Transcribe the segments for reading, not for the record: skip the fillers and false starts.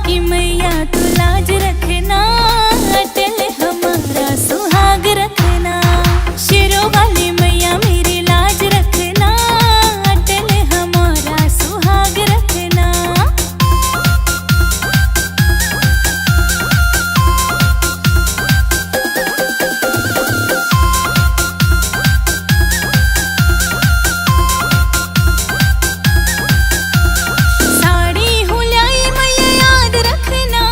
की मैया तू लाज रखना, अटल हमारा सुहाग रखना। शेरों वाली मैया मेरी लाज रखना, अटल हमारा सुहाग रखना। साड़ी हुलाई मैया याद रखना,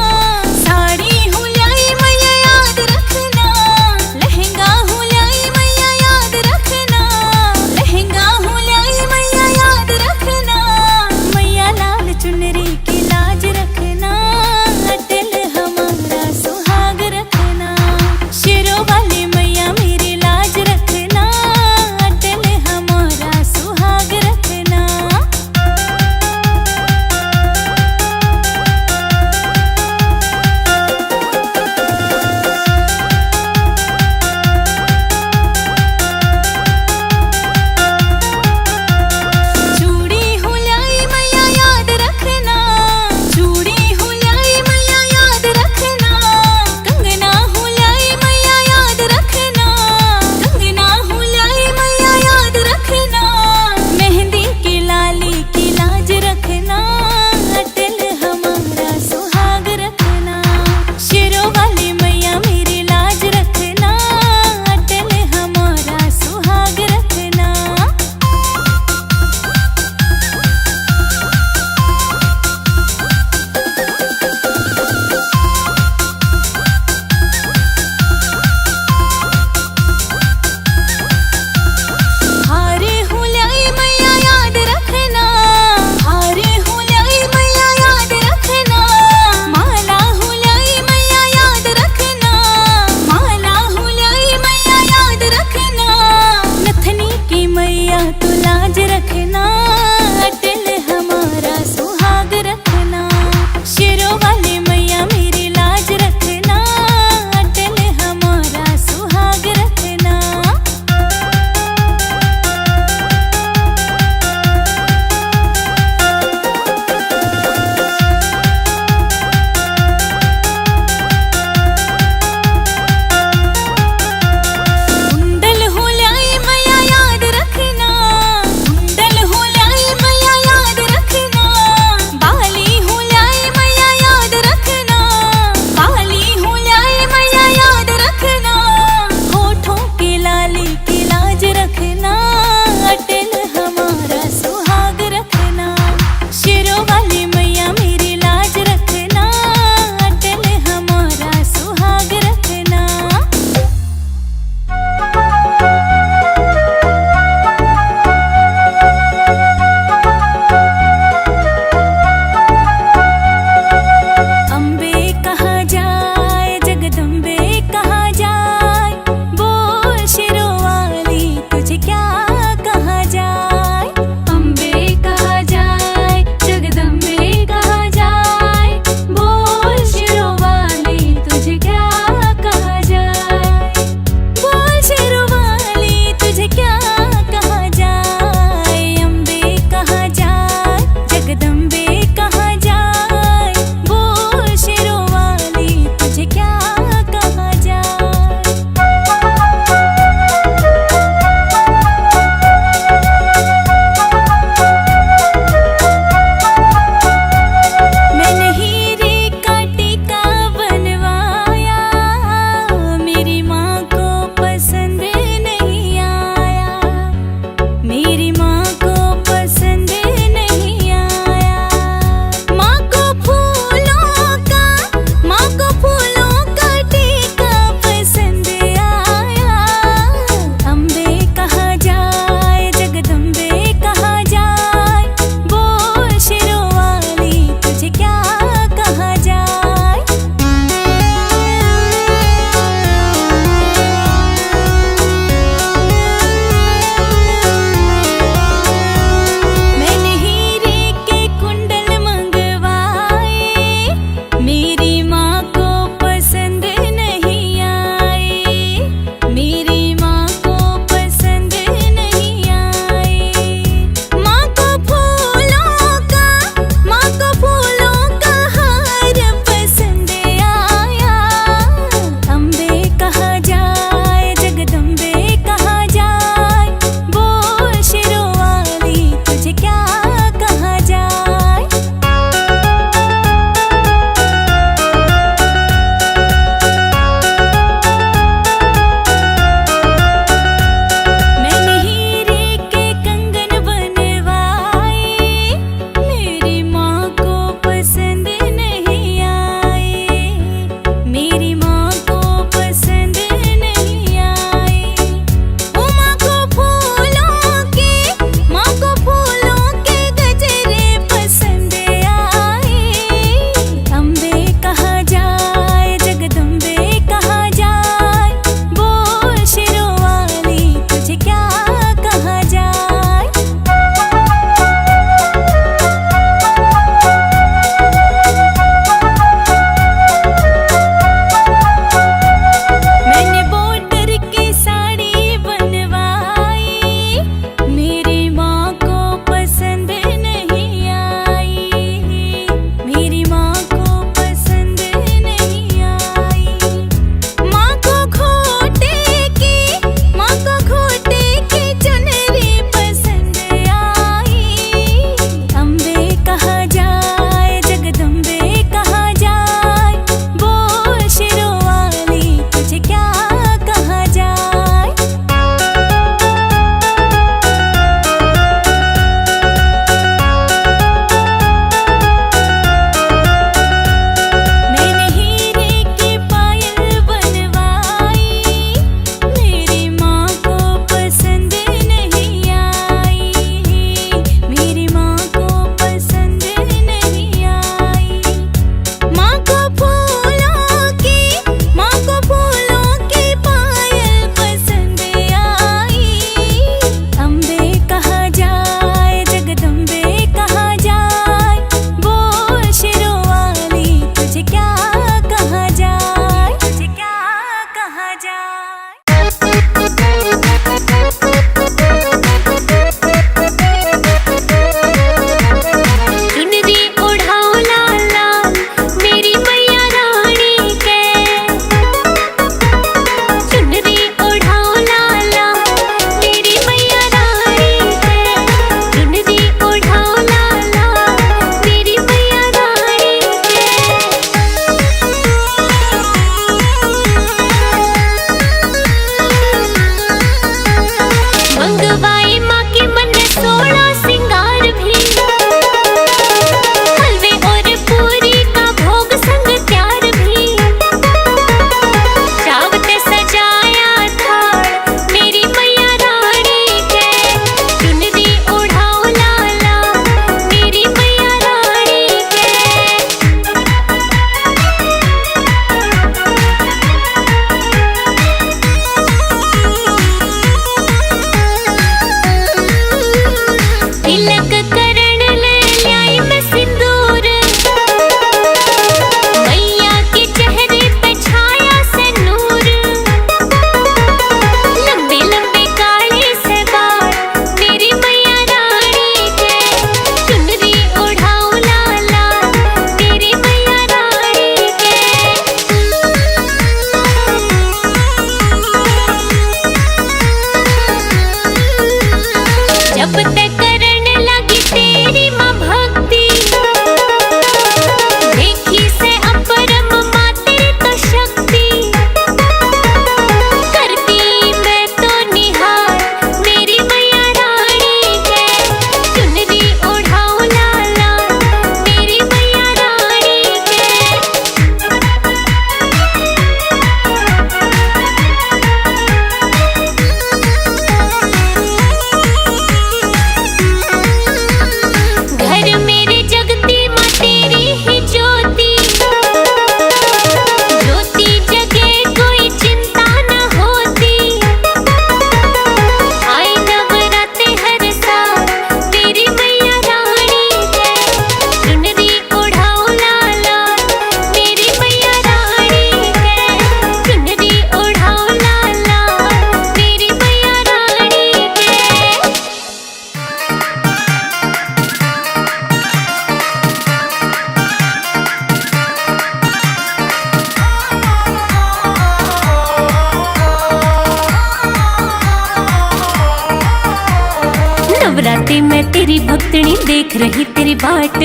नवरात्रि में तेरी भक्तनी देख रही तेरी बाट,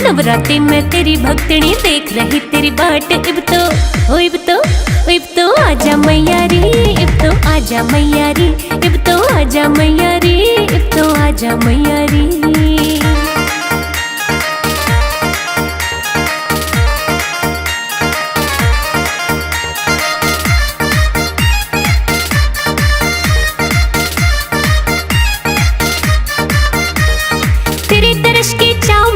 नवरात्रि में तेरी भक्तनी देख रही तेरी बाट। इब तो आजा मैया रे, इब तो आजा मैया रे, इब तो आजा मैया रे, इब तो आजा मैया रे।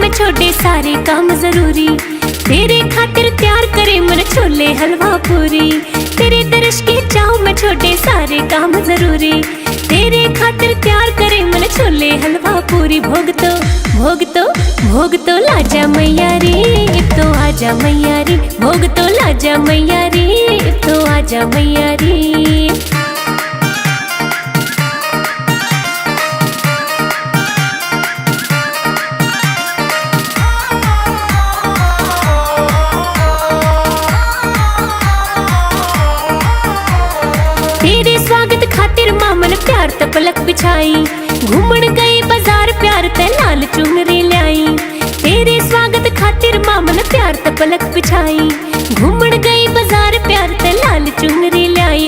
छोटे सारे काम जरूरी, तेरे खातिर तैयार करे मन छोले हलवा पूरी। तेरे दर्श के चाव में छोटे सारे काम जरूरी, तेरे खातिर तैयार करे मन छोले हलवा पूरी। भोग तो लाजा मैया रे, इब तो आजा मैया रे, भोग तो लाजा मैया रे, इब तो आजा मैया रे। तेरे स्वागत खातिर मामन प्यार त पलक बिछाई, घूमन गई बाजार प्यार ते लाल चुनरी लाई। तेरे स्वागत खातिर मामन प्यार त पलक बिछाई, घूमन गई बाजार प्यार ते लाल चुनरी लाई।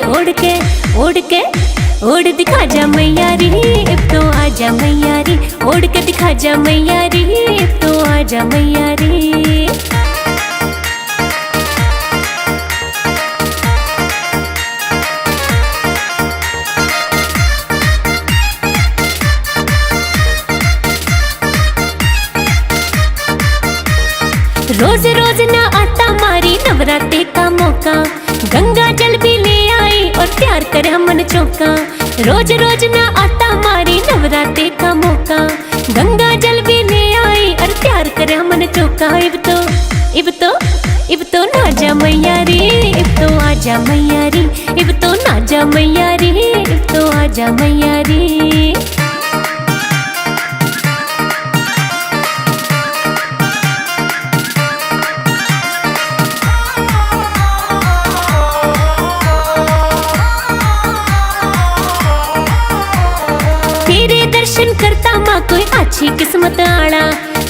ओढ़ दिखा जा मैया रे, इब तो आजा मैया रे, ओढ़ के दिखा जा मैया रे, इब तो आजा मैया रे। रोज रोज ना आता मारी नवरात्रि का मौका, गंगा जल भी ले आई और प्यार करे मन चौका। रोज रोज ना आता मारी नवरात्रि का मौका, गंगा जल भी ले आई और प्यार करे मन चौका। इब तो नाजा मैया रे, इब तो आजा मैया रे, इब तो नाजा मैया रे, इब तो आजा मैया रे। दर्शन करता माँ कोई अच्छी किस्मत आला,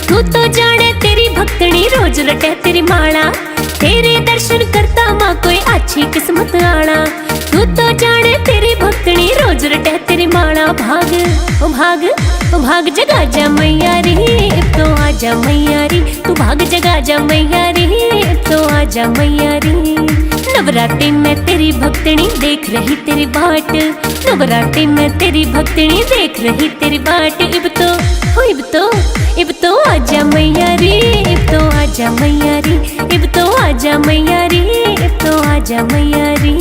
तू तो जाने तेरी भक्तनी रोज रटे तेरी माला। तेरे दर्शन करता माँ कोई अच्छी किस्मत आला, तू तो जाने तेरी भक्तनी रोज रटे तेरी माला। भाग जगा जा मैया रे, इब तो आजा मैया रे, तू भाग जगा जा मैया रे, इब तो आजा मैया रे। नवरात्रि में तेरी भक्तनी देख रही तेरी बाट, नवरात्रि में तेरी भक्तनी देख रही तेरी बाट। इब तो आजा मैया रे, इब तो आजा मैया रे, इब तो आजा मैया रे, इब तो आजा मैया रे।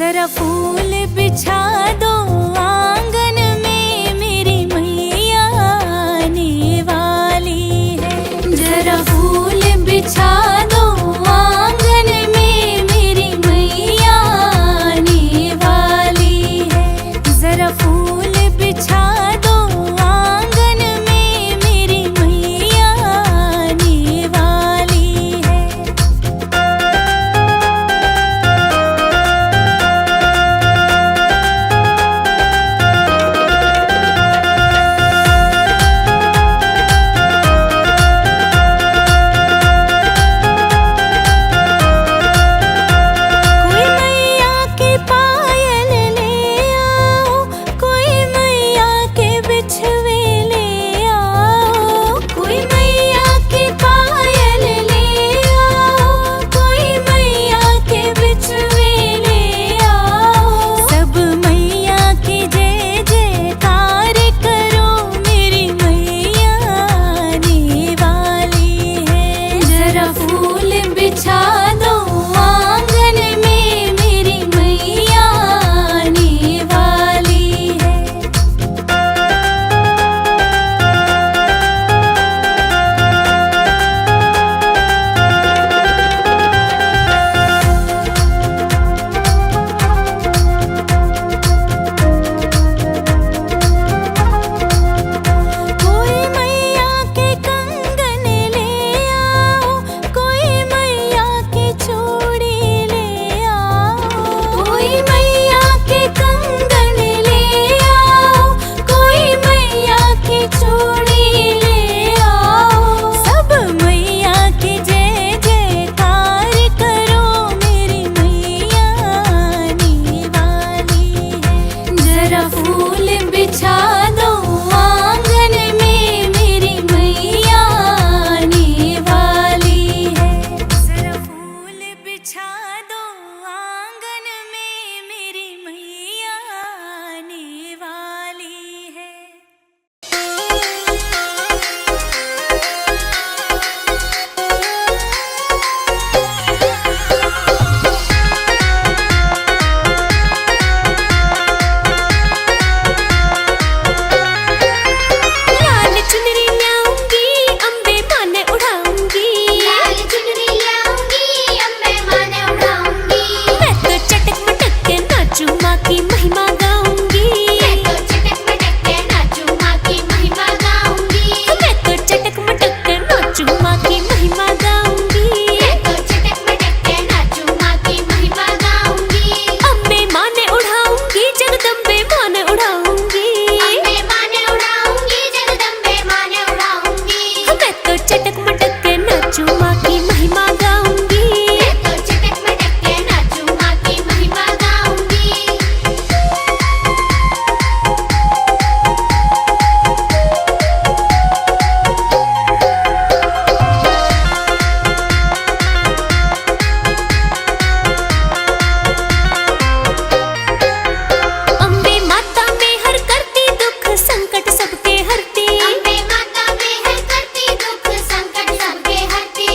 जरा फूल बिछा दो आंगन में, मेरी मैया आने वाली है। जरा फूल बिछा दो आंगन में, मेरी मैया आने वाली है। जरा फूल बिछा दो आंगन में, मेरी मैया आने वाली है।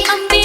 अम्बे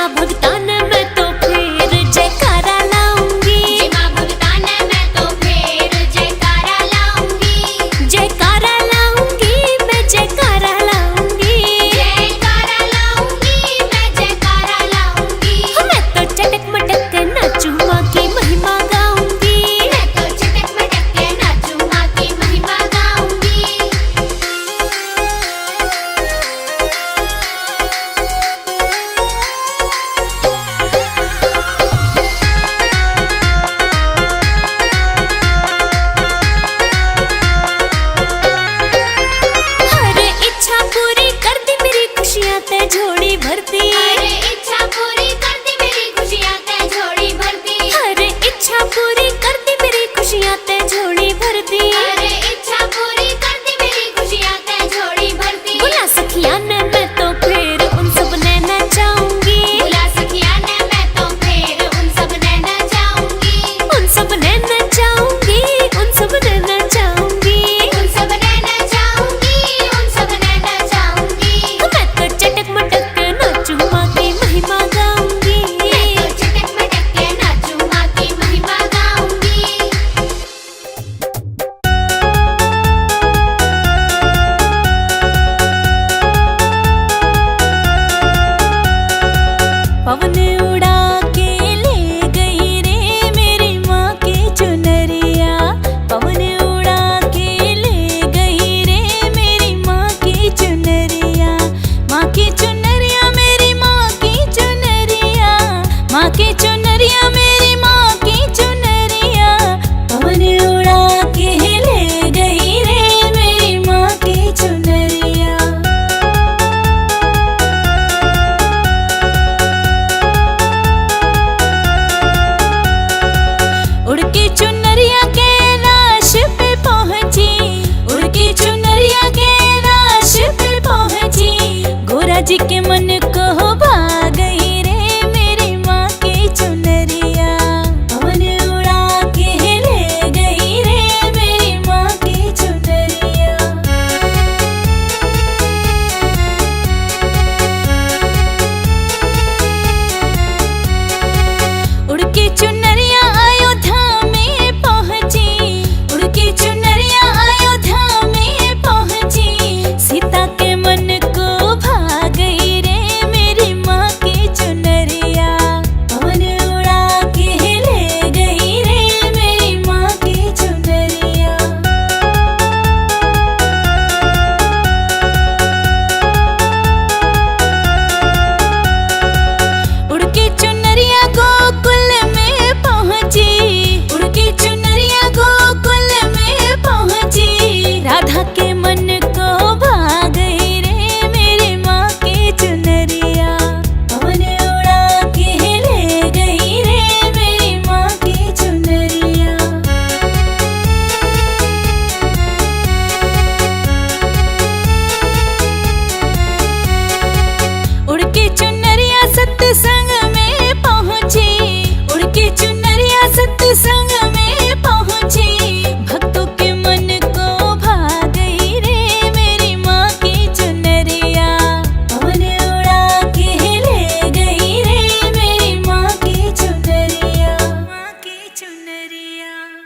भक्ति